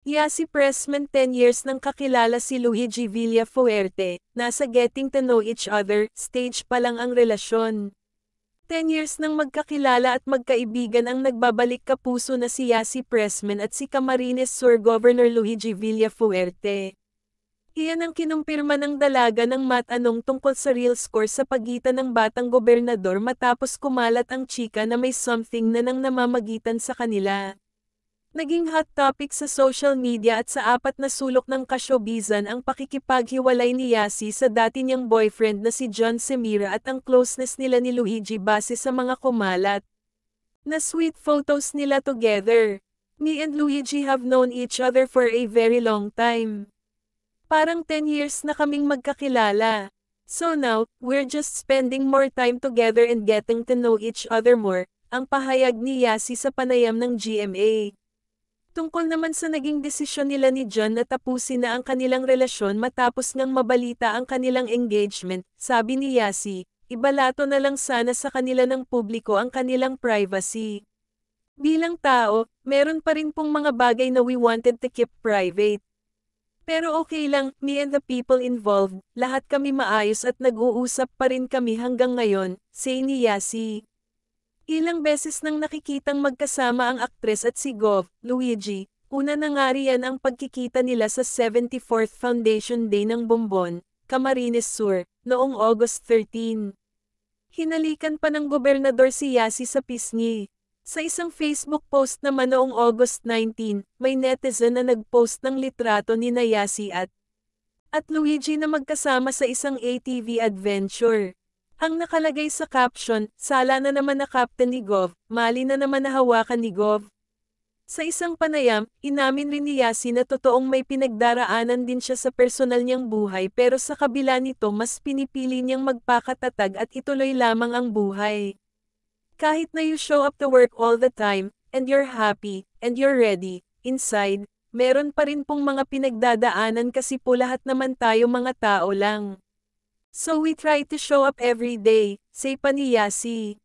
Yasi Pressman 10 years nang kakilala si Luigi Villafuerte, nasa Getting to Know Each Other stage pa lang ang relasyon. 10 years nang magkakilala at magkaibigan ang nagbabalik kapuso na si Yasi Pressman at si Camarines Sur Governor Luigi Villafuerte. Iyan ang kinumpirma ng dalaga ng matanong tungkol sa real score sa pagitan ng batang gobernador matapos kumalat ang chika na may something na nang namamagitan sa kanila. Naging hot topic sa social media at sa apat na sulok ng ka-showbizan ang pakikipaghiwalay ni Yasi sa dati niyang boyfriend na si John Semira at ang closeness nila ni Luigi base sa mga kumalat na sweet photos nila together. Me and Luigi have known each other for a very long time. Parang 10 years na kaming magkakilala. So now, we're just spending more time together and getting to know each other more, ang pahayag ni Yasi sa panayam ng GMA. Tungkol naman sa naging desisyon nila ni John na tapusin na ang kanilang relasyon matapos ngang mabalita ang kanilang engagement, sabi ni Yasi, ibalato na lang sana sa kanila ng publiko ang kanilang privacy. Bilang tao, meron pa rin pong mga bagay na we wanted to keep private. Pero okay lang, me and the people involved, lahat kami maayos at nag-uusap pa rin kami hanggang ngayon, say ni Yasi. Ilang beses nang nakikitang magkasama ang aktres at si Gov, Luigi, una na nga riyan ang pagkikita nila sa 74th Foundation Day ng Bombon, Camarines Sur, noong August 13. Hinalikan pa ng gobernador si Yasi sa pisngi. Sa isang Facebook post naman noong August 19, may netizen na nagpost ng litrato ni Yasi at Luigi na magkasama sa isang ATV adventure. Ang nakalagay sa caption, sala na naman na captain ni Gov, mali na naman na hawakan ni Gov. Sa isang panayam, inamin rin ni Yasi na totoong may pinagdaraanan din siya sa personal niyang buhay pero sa kabila nito mas pinipili niyang magpakatatag at ituloy lamang ang buhay. Kahit na you show up to work all the time, and you're happy, and you're ready, inside, meron pa rin pong mga pinagdadaanan kasi po lahat naman tayo mga tao lang. So we try to show up every day, say pa ni Yasi.